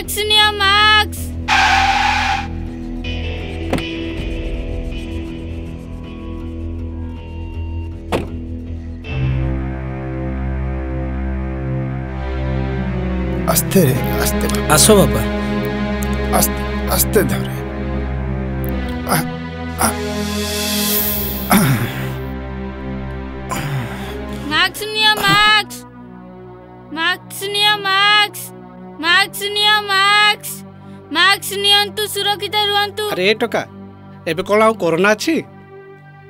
Mask नियो mask. आस्ते रे आस्ते आसो बाबा आस्ते आस्ते धरे मास्क नियो मास्क। मास्क नियो मास्क। मास्क नियो मास्क। मास्क नियंतु सुरक्षित रुहंतु। अरे टका एबे कोला कोरोना अछि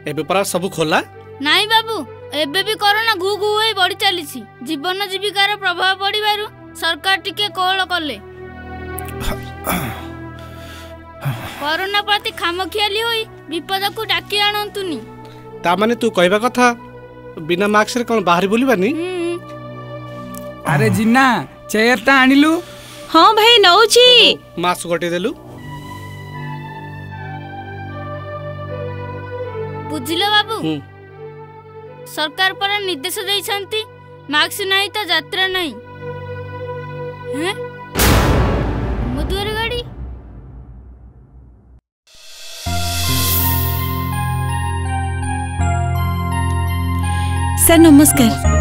एबे परा सब खोला नाही बाबू एबे भी कोरोना घु घु होई बढ़ी चलीछि। जीवन जीविकार प्रभाव पड़िबारु सरकार टिके कोल कले। कोरोना प्रति खामखियाली होई विपद को डाकी आनंतुनी। ता माने तू कहबा कथा बिना मास्क रे कोन बाहर बोलिबानी। अरे जिन्ना चेयर ता आनिलु। हाँ भाई नौची मास्क गोटे देलु बुझिले बाबू सरकार पर निर्देश देइछंती मास्क नाही त यात्रा नाही। हैं मधुर गाड़ी सर नमस्कार।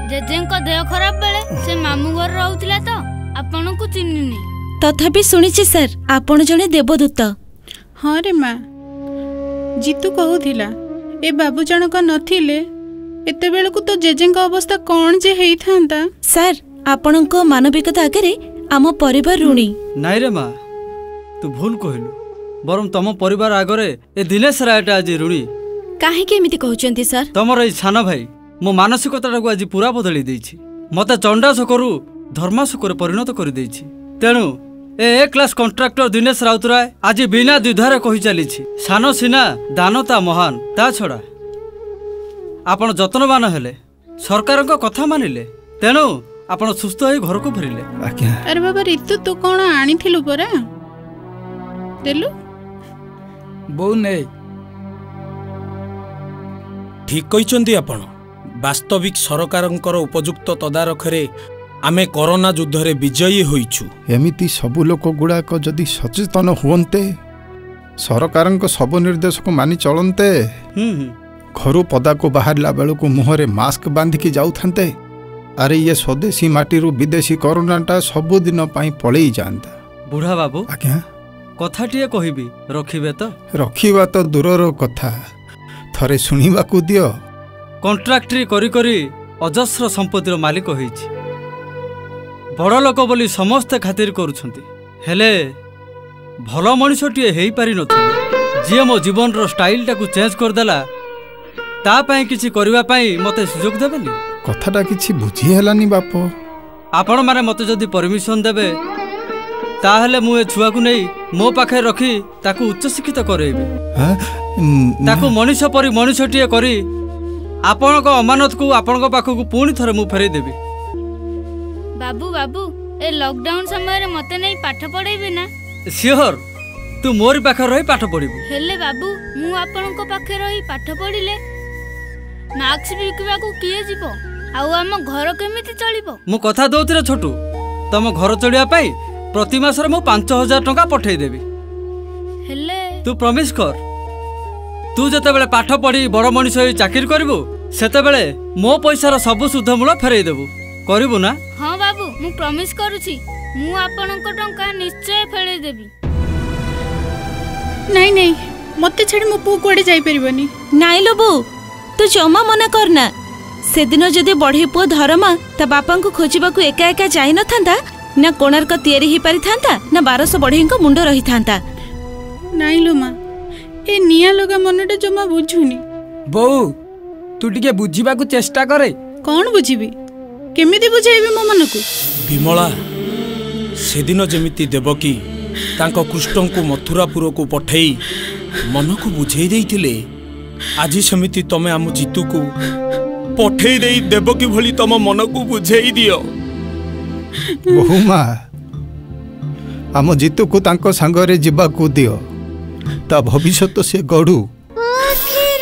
जेजेंको देह खराब बेले से मामू घर रहउतिला तो आपन को चिन्हिनी। तथापि सुनिछि सर आपण जने देवदूत। हाँ रे माँ जीतू कहूथिला ए बाबू जनक नथिले एते बेलकु तो जेजेंको अवस्था कौन जे हेई थांता। सर आपणको मानविकता आगे आम परिवार ऋणी। नाई रे माँ तू भूल कहलु बरम तम परिवार आगरे ए दिनेश रायटा आज ऋणी। काहे के एमिति कहउचंती सर। तमर ए छान भाई मो मानसिकता को आज पूरा बदली देछि। मते चंडाशोकरू धर्माशोकर परिणत कर देछि। तेणु ए क्लास कॉन्ट्रैक्टर दिनेश राउतराय आज बिना द्विधारे कहि चली सानो सिना दानता महान। ता छड़ा आपण जतनवान हेले सरकार को कथा मानिले तेणु आपण सुस्थ होई घर को फेरिले। अरे बाबा ऋतु तू कौन आनिथिलु परा देलु बो नै ठीक कहिचंदी आपण। वास्तविक सरकारंकर उपयुक्त तदारखरे आमे कोरोना युद्ध रे विजयी होइछु। एमिति सबु लोक गुड़ाक जदि सचेतन हुवन्ते सरकारंक सब निर्देश को मानि चलन्ते घरु पदा को बाहरला बेलू मुहरे मास्क बांधिकी जाउथान्ते अरे ये स्वदेशी माटीरू विदेशी कोरोनाटा सबुदिन पाई पळेई जांता। बुढ़ा बाबू आज्ञा कथाटिए कहिबी रखिबे तो। रखिबा तो दूरर कथा थरे सुनिबाकू दियो। कॉन्ट्रैक्टरी करी करी अजस्र संपत्तिर मालिक होइछि। बड़ लोक बोली समस्ते खातिर करूछंती हेले भल मनुष्यटिए हेई पारि नथिले जे मो जीवन रो स्टाइल टाकू चेंज कर देला ता पई किछि करबा पई मते सुयोग देबेनी। कथाटा किछि बुझी हेलानी बापो। आपण माने मते जदी परमिशन देबे ताहले मु ए छुआ को नै मो पाखे रखी ताकू उच्च शिक्षित करेबे। ताकू मनुष्य परि मनुष्यटिए करी आपण को अमानत को आपण को पाखो को पुणी थरे मु फेरै देबी। बाबू बाबू ए लॉकडाउन समय रे मते नै पाठ पढाइबे ना। श्योर तू मोर पाखे रही पाठ पढिबू। हेले बाबू मु आपण को पाखे रही पाठ पढिले मास्क बिकबा को किए जीवो आउ हम घर केमिति चलिबो। मु कथा दउतिरे छोटू तम घर चलिया पई प्रति मास रे मु 5000 टका पठै देबी। हेले तू प्रॉमिस कर तू जते बेले पाठ पढ़ी बड़ मनीष होई चाकरी करबू सेते बेले मो पैसार सब सुध मूल फेरई देबू करबू ना। हां बाबू मु प्रॉमिस करूची मु आपनक टंका निश्चय फेरई देबी। नहीं नहीं मते छाड़ी मो पु कोडे जाई परिबनी। नाइ लो बो तू जमा मना करना। से दिन जदी बढ़ी पु धरमा ता बापा को खोजिबा को एका एका जाई न थांता ना कोणार्क तयारी ही पारि थांता ना 1200 बढ़ी को मुंडो रही थांता। नाइ लो मां ए निया लगा मनटे जमा बुझुनी। बो तू टिके बुझिबा को चेष्टा करे। कौन बुझिबी केमिति बुझाइबे मो मन को। विमला सेदिन जेमिति देवकी तांको कृष्ण को मथुरापुर को पठेई मन को बुझेई देइथिले आज सेमिति तमे आम जीतू को पठेई देई देवकी भली तम मन को बुझेई दियो। बहुमा आम जीतू को तांको संगरे जिबा को दियो ता भविष्य से गढ़ू। आखिर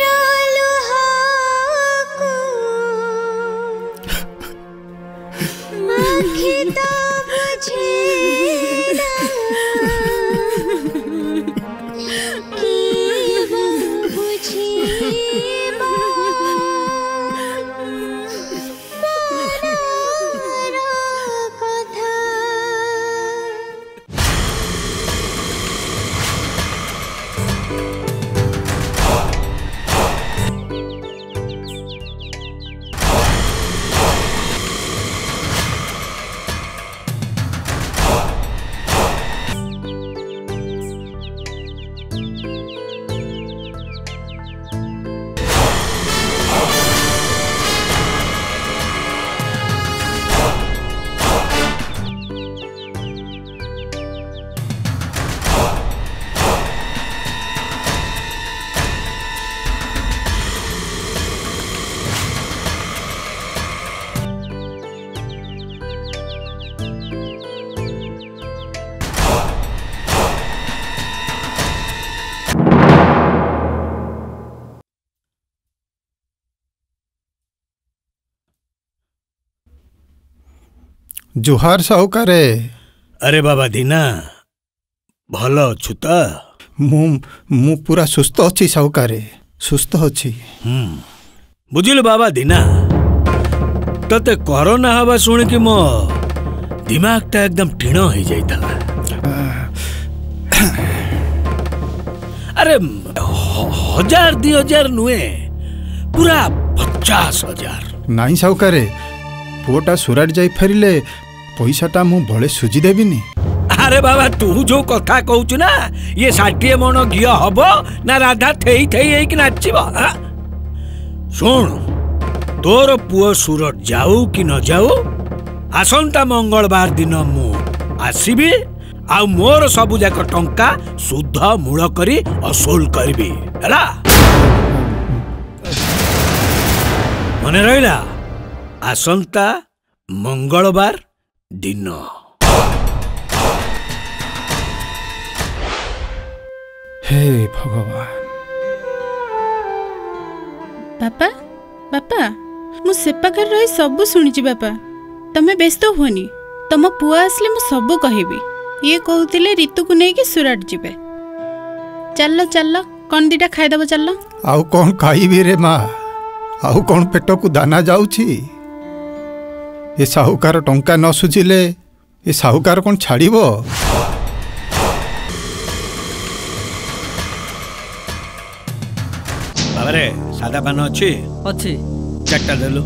जुहार साहुकारे। अरे बाबा दीना भल अच्छु तो? मु पूरा सुस्थ अच्छी साहुकारे, सुस्थ अच्छी। बुझिलु बाबा दीना, तते कोरोना हवा शुण कि मो दिमागटा एकदम टीण हो जाता। अरे 1000 2000 नुहे, पूरा 50,000। नाई साहुकारे, पुओटा सुराट जाई फेरिले पैसाटा मु बळे सुजी देबिनी। अरे बाबा तू जो कथा कहूचु ना, ये 60 मन घी हब ना राधा थेई थेई कि नाचिब। सुन, तोर पुओ सुरट जाऊ कि न जाऊ, आसंता मंगलबार दिन मु आसीबी आ मोर सबु जाक टंका शुद्ध मूल करी असुल करबी हैला। मने रहिला, आसंता मंगलबार दिन। हे भगवान। बापा बापा मु सेपाकर रही सब शुणी बापा, तमे व्यस्त हुअनी। तम पुआ आसले मु सब कहबी। ये कहूतिले ऋतु को नेकी सुराट जिबे। चल चल कौन दीटा खाइदब चल। आउ कौन खाइबी रे माँ, आउ कौन पेट को दाना जाउछि। ए साहुकार टंका न सुझिले ए साहुकार कौन छाड़िबो। बाबरे सादा पान अच्छी अच्छी, 4टा देलु।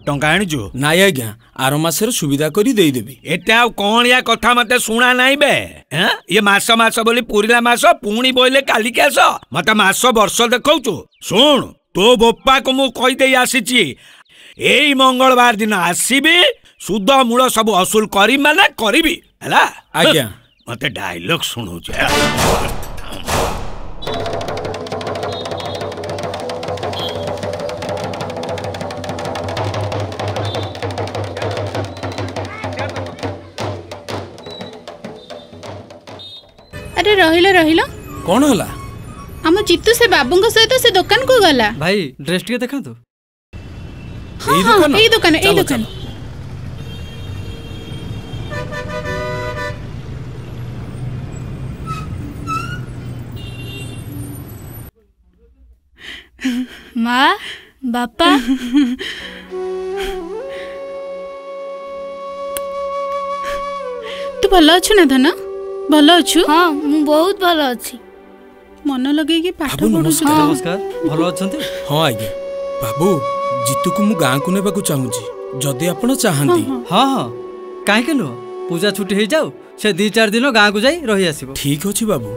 टंका आनिजु? नाई आज्ञा, आर मासर सुविधा करी देई देबी। एते आ कोन या कथा मते सुना नाई बे। हैं ये मास मास बोली पुरिला मास पुणी बोइले काली के आस मते मास वर्ष देखौचु। सुन, तो बोपा को मु कहि देई आसीची, एई मंगलबार दिन आसीबी, शुद्ध मूल सब असुल करी माने करिबी हैला। आज्ञा मते डायलॉग सुनु जे। अरे रहिला रहिला कौन होला? हम जीतू से बाबूंग सहित से दुकान को गला। भाई ड्रेस टिके देखंतु। हाँ हाँ एई दुकान एई दुकान। माँ बापा तू भल अच्छु ना धन? भल अच्छु? हाँ मु बहुत भल अच्छी। मन लगे कि पाठ बाबू पढुछु। नमस्कार, भल अछंती? हाँ आज्ञा। बाबू जीतू को मु गाँ को नेबा को चाहूची, जदि आपण चाहंती। हाँ हाँ काहे नु, पूजा छुट्टी हो जाऊ, से 2-4 दिन गाँ को जाई रही आसीबो। ठीक अछि बाबू।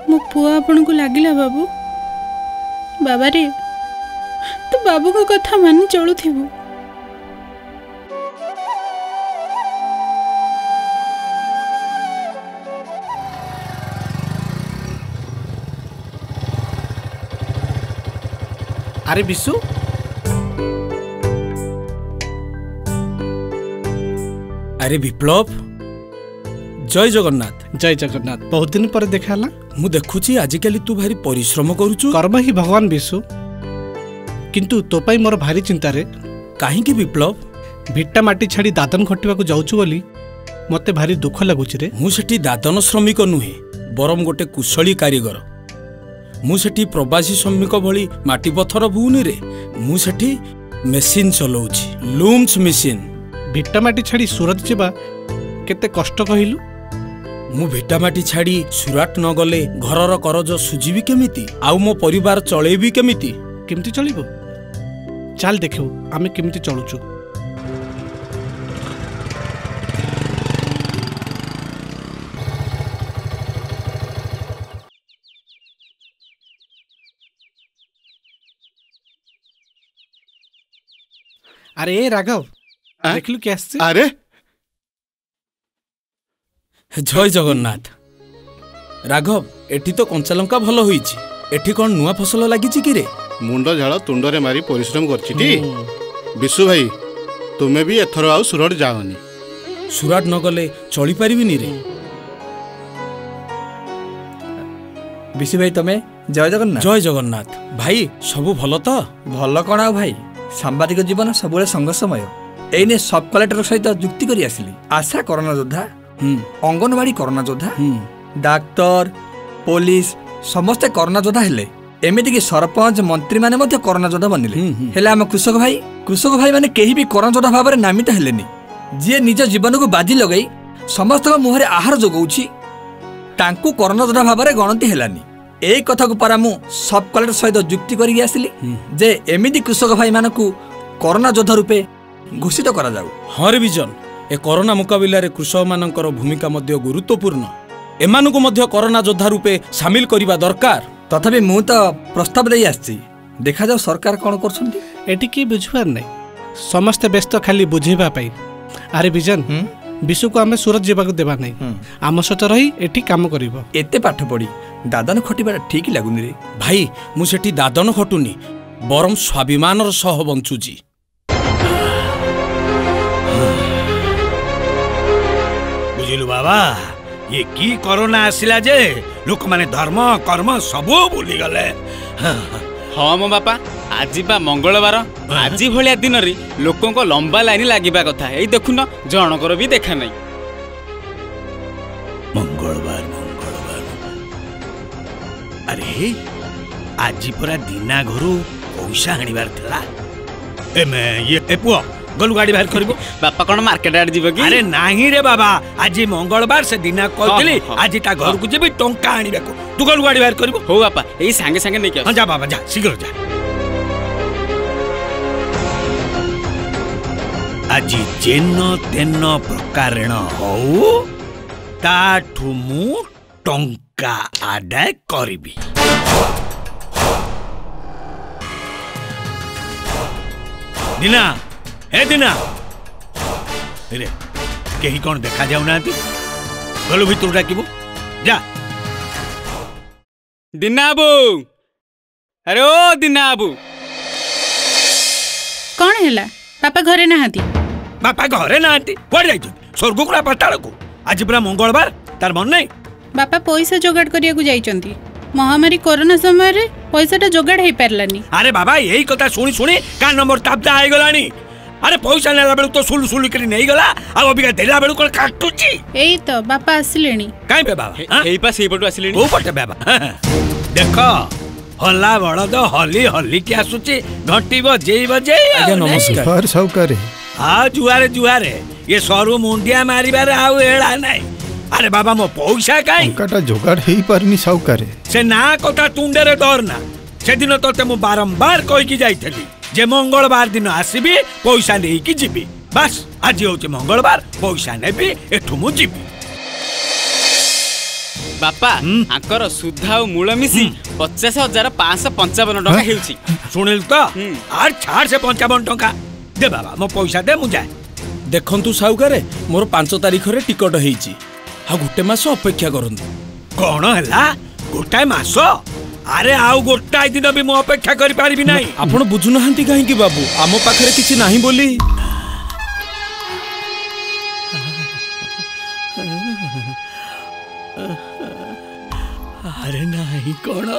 मो पुआ आपण को लागिला बाबू। बाबा रे तू बाबू को कथा मानि चलुथिबो। अरे विशु, अरे विप्लव, जय जगन्नाथ। जय जगन्नाथ। बहुत दिन पर देखा ना। मु देखुची आजिकाली तू भारी परिश्रम करूचु। कर्म ही भगवान विशु, किंतु तो पाई मोर भारी चिंता रे। काहे की विप्लव? भिट्टा माटी छाड़ी दादन खटिबा को जाउछु बोली मते भारी दुख लागुची रे। मु सेठी दादन श्रमिक नुहे, बरम गोटे कुशली कारीगर। मु सेठी प्रवासी श्रमिक भली माटी पत्थर बुनी रे। मु सेठी मेसिन चलाउची, लूम्स मेसिन। भिट्टा माटी छाड़ी सूरत जेबा केते कष्ट कहिलु। मु भिट्टा माटी छाड़ी सुराट न गले घरर करज सुझीबी केमिति, आउ मो परिवार चलेबी केमिति? केमती चलिबो? चाल देखियो आमे केमती चलुछु। अरे राघव देखलु के आछे? अरे जय जगन्नाथ। राघव एठी तो कंचा लंका भल होईची, एठी कोन नुआ फसल लागिची कि रे? मुंड झाड़ तुंडरे मारी परिश्रम करछिटी। विशु भाई तुमे भी एथरो आउ सुरट जाओनी। सुराट न गले चली पारिबिनी रे। विशु भाई तमे जय जगन्नाथ। जय जगन्नाथ भाई सबु भल तो भल कण आ भाई सांबादिक जीवन सब संघर्षमय एने सब कलेक्टर सहित जुक्ति करी आसिली आशा कोरोना योद्धा अंगनवाड़ी कोरोना योद्धा डाक्टर पुलिस समस्ते कोरोना योद्धा हेले एमिति कि सरपंच मंत्री माने मध्य कोरोना योद्धा बनिले हेले हम कृषक भाई माने केही भी कोरोना योद्धा भाव में नामित हेलेनी जी निज जीवन को बाजी लगई समस्त मुहरे आहार जोगाउछि तांकु कोरोना योद्धा भाव में गणति हेलानी एई कथा को परा मु सब कलेक्टर सहित जुक्ति करी आसिली जे एमिति कृषक भाई मानकु कोरोना योद्धा रूपे घोषित करा जाऊ। हाँ रे विजन ए कोरोना मुकाबिला रे कृषक मानकर भूमिका मध्य गुरुत्वपूर्ण एमानकु मध्य कोरोना योद्धा रूपे शामिल करिबा दरकार। तथापि मु तो प्रस्ताव दे आछि देखा जाऊ सरकार कोन करछंती एटी की बुझबार नहीं समस्ते व्यस्त खाली बुझेबा पाई। अरे विजन विशु को आमे सूरत जीवा को देबा नहीं आम सहित रही एटी काम करिवो एते पाठ पढ़ी दादन खटिबा ठीक लागुनी रे भाई मु सेठी दादन खटुनी बरम स्वाभिमानर सह बंचुजी। बुझिलु बाबा ये की कोरोना आसिला जे लोक माने धर्म कर्म सबो भूली गले। हाँ मो बापा आज बा मंगलवार आज भलिया दिन रे लोकों को लंबा लाइन लागिबा कथा एई देखुन जनकर भी देखा नहीं। मंगलवार अरे आज पूरा दिना घरू पैसा आनिबार थला एमे ये पुआ गलु गाड़ी बाहर करबो बापा कोन मार्केट आड़ जीव कि अरे नाही रे बाबा आज मंगलवार से दिना कहतली आज ता घर को जेबी टंका आनिबा को तू गलु गाड़ी बाहर करबो। हो बापा एई संगे संगे नै के हां जा बाबा जा शीघ्र जा। आज जेन तेन प्रकारेण हो ताठु मु टंका आदाय करबी। दिना हे दिना रे केही कोन देखा जाऊ नांती गलु भितर डाकिबो जा। दिनाबू अरे ओ दिनाबू कौन हैला पापा घरे नहाती बापा घरे नहाती पड़ जाई स्वर्ग कुड़ा पाताल को आज पूरा मंगलवार तार मन नहीं बापा पैसा जोगाड़ करिया को जाइचंती महामारी कोरोना समय रे पैसाटा जोगाड़ हे पारलानी। अरे बाबा यही कथा सुनी सुनी का नंबर तापदा आइ गलानी। अरे पैसा नेला बेलु तो सुलु सुलु करी नहीं गला आ अबिका देला बेलु कोन काटुची एई तो बापा आसिलेनी काई बे बाबा एई पास एई पटु आसिलेनी ओ पटे बाबा देखो हल्ला बड़ तो हली हली के आसुची घंटी बजे आज्ञा नमस्कार साउकार हाँ जुआरे जुआरे ये सरू मुंडिया मारिबार आउ एड़ा नहीं। अरे बाबा मो पैसा काई टंकाटा जोगाड़ हेई पारनी साउकार से ना कथा तुंडरे डर ना से दिन तोते मु बारंबार कहि की जाइथली जे मंगलवार दिन आसीबी पैसा नै की जीबी बस आज होचे मंगलवार पैसा नेबी एठु मु जीबी। बापा आकर सुधा मूल मिसी 50,555 टका हेउची सुनिल तो आर छाड़ से 55 टका दे बाबा मो पैसा दे मु जाय। देखंतु साउकारे मोर 5 तारिख रे टिकट हेइची आ गुटे मास अपेक्षा करंतु। कोन हला गोटाय मास अरे आउ गोटाय दिन भी मो अपेक्षा करि पारिबि नाही। आपण बुझु नहंती काहे कि बाबू आमो पाखरे किछि नाही बोली अरे नहीं कोन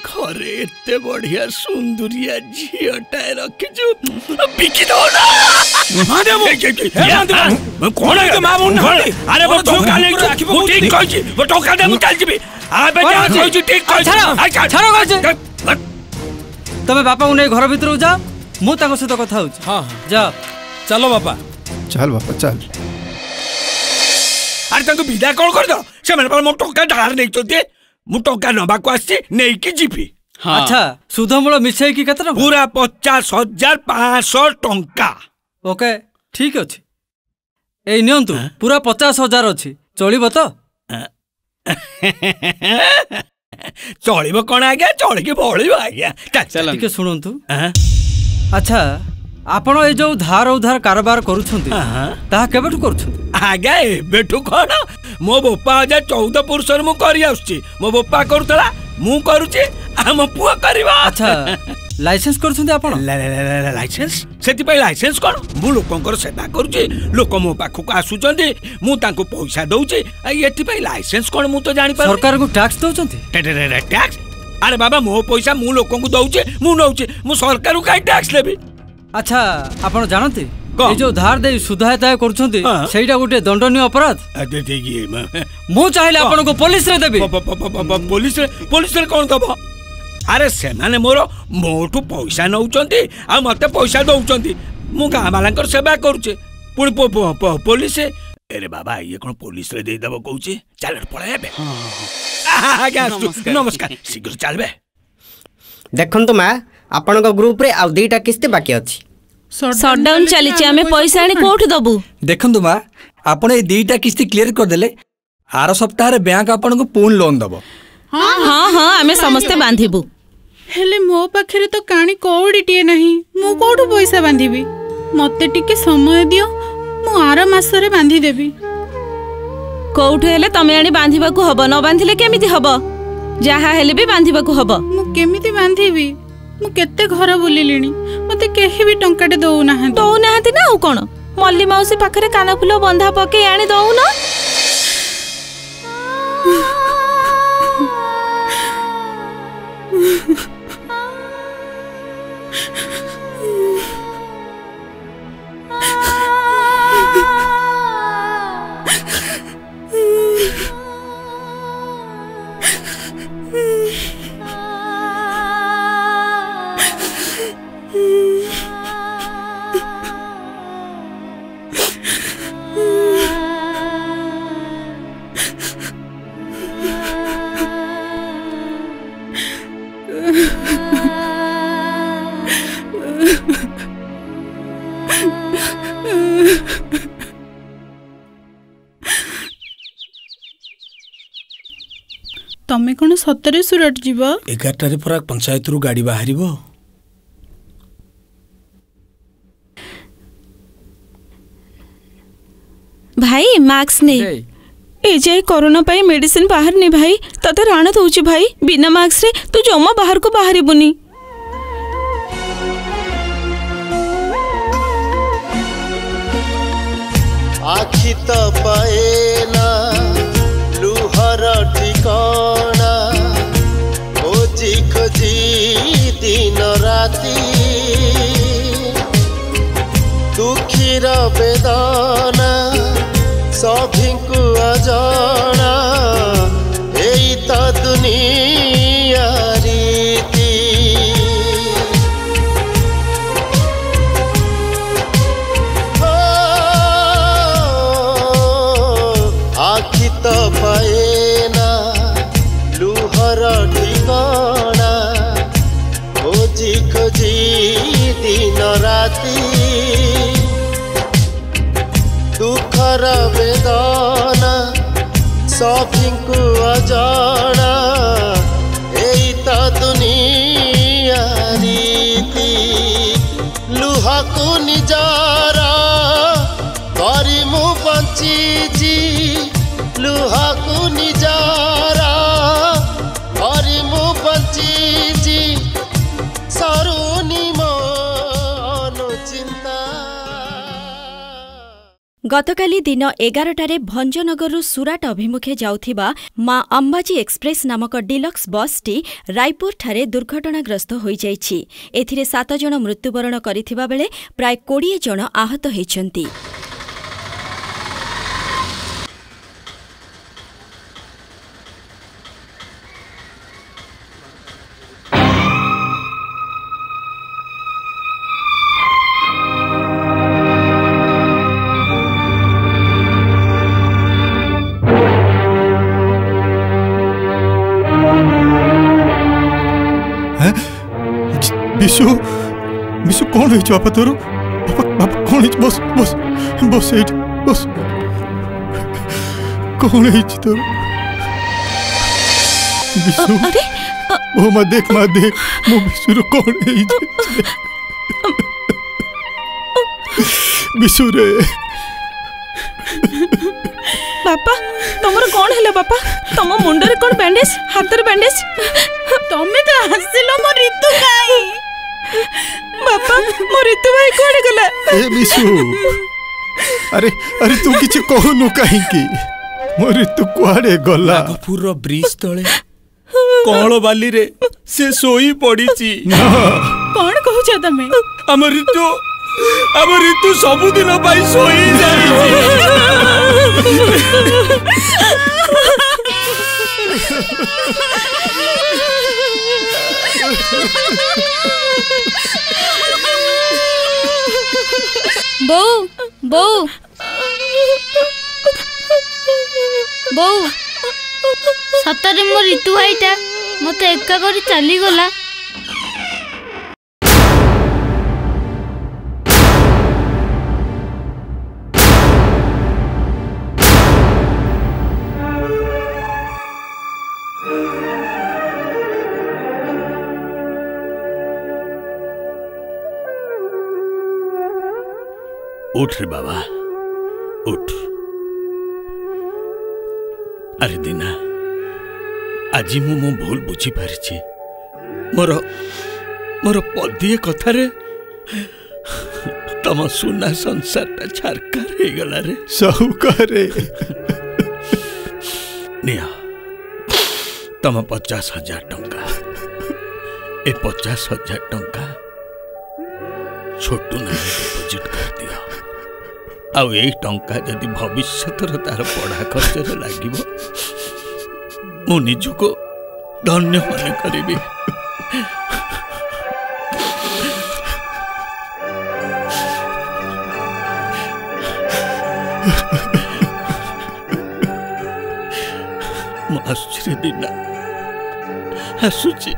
घरे एते बढ़िया सुंदरिया झियटाय रखिछु बिकी दो ना मादे मो कोन है तो मामू ना अरे वो टोका ले वो ठीक कहछि वो टोका दे मु चल जिबी आबे जा कहछि ठीक कहछि छारो कहछि तमे बापा उने घर भीतर जा मु ताको सहित कथा होछि। हां जा चलो बापा चल अरे तंको विदा कोन कर दो से मन पर मो टोका धार नै तो मु टंका नबा को आसी नै की जीपी। हाँ। अच्छा सुधमूल मिसई की केतना पूरा 50,500 टंका। ओके ठीक अछि एई नियंतु पूरा 50,000 अछि चलिबो तो चलिबो कोन आ गया चल के बोलिबो आ गया चल ठीक सुनंतु। अच्छा आपण ए जो धार उधार कारोबार करूछंती ता केबेटु करूछंती आगे एबेटु कोन मो बोपा 14 पुरुष मु करी आउछि मो बोपा करतला मु करूछि हम पुआ करबा। अच्छा लाइसेंस करछन्ते आपण लाइसेंस सेति लाइसेंस कौन मु लोकंकर सेवा करूचे लोक मो पाखक आसुचंते मु तांको पैसा दउचे एति लाइसेंस कौन मु तो जानि पार सरकार को टैक्स दउचंते टैक्स अरे बाबा मो पैसा मु लोकंकु दउचे मु नउचे मु सरकार को काई टैक्स लेबी। अच्छा आपण जानते ए जो धार दे सुधायता करछन्ते सेटा गोटे दंडनीय अपराध मु चाहिले आपण को पुलिस रे देबी पुलिस रे कोन दबो अरे से माने मोठू पैसा नौचंती आ मते पैसा दउचंती मु गाँ वाला सेवा करूचे पुणी पुलिस अरे बाबा ये कौन पुलिस रे दे दबो कहूचे चल पळे बे आज्ञा नमस्कार शीघ्र चलबे। देखंतु मां आपण को ग्रुप रे आ दुईटा किस्ती बाकी अछि शटडाउन चली चे हमें पैसा आनी कोठ दबु। देखंतु मां आपण ए दुईटा किस्ती क्लियर कर देले आरो सप्ताह रे बैंक आपण को पूर्ण लोन दबो। हाँ हाँ हाँ आमे समस्ते बांधिबु हेले मो पाखरे तो काणी कोड़ीटिए नहीं मु कोठु पैसा बांधिबी मते टिके समय दियो मु आर मास रे बांधी देबी। कोठु हेले तमे आनी बांधिबा को हबो न बांधिले केमिति हबो जहा हेले भी बांधिबा को हबो मु केमिति बांधिबी मु केते घर बुलिलिनी मते केही भी टंकाटे दउ नाहांती ना कोन मल्ली माउसी पाखरे काना फुलो बंधा पके आनी दउ ना तमे कोन सतरे सुरट जीव 11 रे परा पंचायत रु गाड़ी बाहरिबो भाई मार्क्स ने ए जे कोरोना पाई मेडिसिन बाहर ने भाई तते राणत होची भाई बिना मार्क्स रे तू जम्मा बाहर को बाहरिबुनी आखि त पाएना लुहर ठिकाना खोजी खोजी दिन राति दुखीर बेदना सभिंकु अजाना एई त दुनिया रीति आखि त पाएना लुहर ठिकाना खोजी खोजी दिन राति दुखर वेदना सभिंकु अजाना एई त दुनिया रीति लुहाकु निजारा करी मु बंचीजी लुहाकु निजारा करी मु बंचीजी सरुनी मन चिंता। गतकाली दिन 11टारे भंजनगर सुराट अभिमुखे जाउथिबा मां अंबाजी एक्सप्रेस नामक डिलक्स बसटी रायपुर ठारे दुर्घटनाग्रस्त होई जाइछि। एथिरे 7 जण मृत्युवरण करिथिबा बेले प्राय 20 जण आहत होइछन्ति। विशु विशु कौन है बापा तोर बापा कौन है बस बस बस एट बस कौन है तोर विशु अरे ओ मां देख मो विशु रो कौन है विशु रे बापा तमर कौन है बापा तम मुंडरे कौन बैंडेज हाथ रे बैंडेज तमे तो हसिलो मो ऋतु काई बापा मोर ऋतु भाई कोड़े गला ए बिशु अरे अरे तू किछि कहनु काहे की मोर ऋतु कुआड़े गला नागपुर ब्रिज तले कौल बाली रे से सोई पड़ीची कौन कहू छ तमे हम ऋतु सबुदिन पाई सोई जाई बो बो बो सतरे मो ऋतु भाईटा मते एका करी चली गला। उठ रे बाबा उठ। अरे दीना आज मु मो भूल बुझी पारिछि मोर मोर पदिए कथारे तम सुना संसारटा छारकार हे गला रे साहुकारे निया तम 50,000 टंका ए 50,000 टंका छोटू ना डिपोजिट कर दिया आउ यही टंका जदि भविष्य तार पढ़ा खर्च लगे मु निजको धन्य मन करी। आसुची दीना आसुची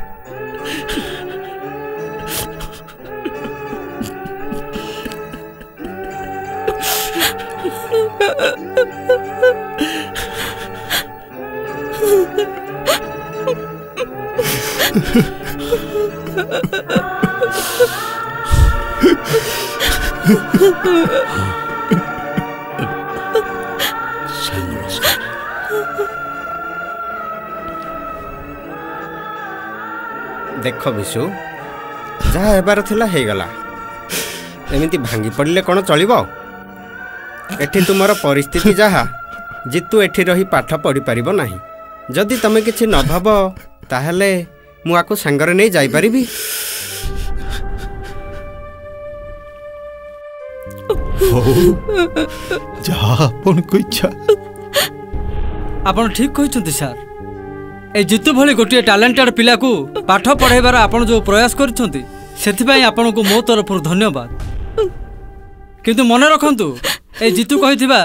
देख विशु जहाँ हेबार थिला हे गला एमिति भांगी पड़िले कौन चलिबो एठी तुमर परिस्थिति जहाँ जितु एठी रही पाठ पढ़ी पारिबो नाही जदि तमे किछि न भाब ताहले मु आको संगरे नै जाई परिबी। जहाँ अपन को इच्छा आपण ठीक कहते सर ए जितु भली गोटे टैलेंटेड पिला को पाठ पढ़ाइबार आपण जो प्रयास करछंती सेथिबाई आपण को मो तरफ धन्यवाद किंतु मन रखंतु ए जितु कहिथिबा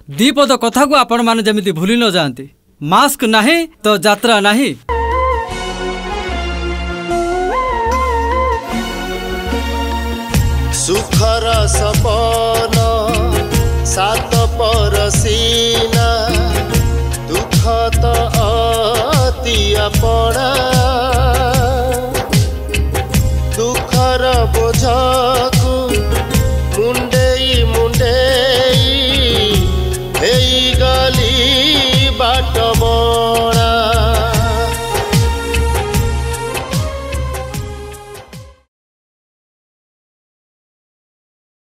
दीपद कथा को आपण माने जेमिति भूली न जांती मास्क नाही तो यात्रा नाही। सुखर सपन सात परसीना दुख तो अति अपना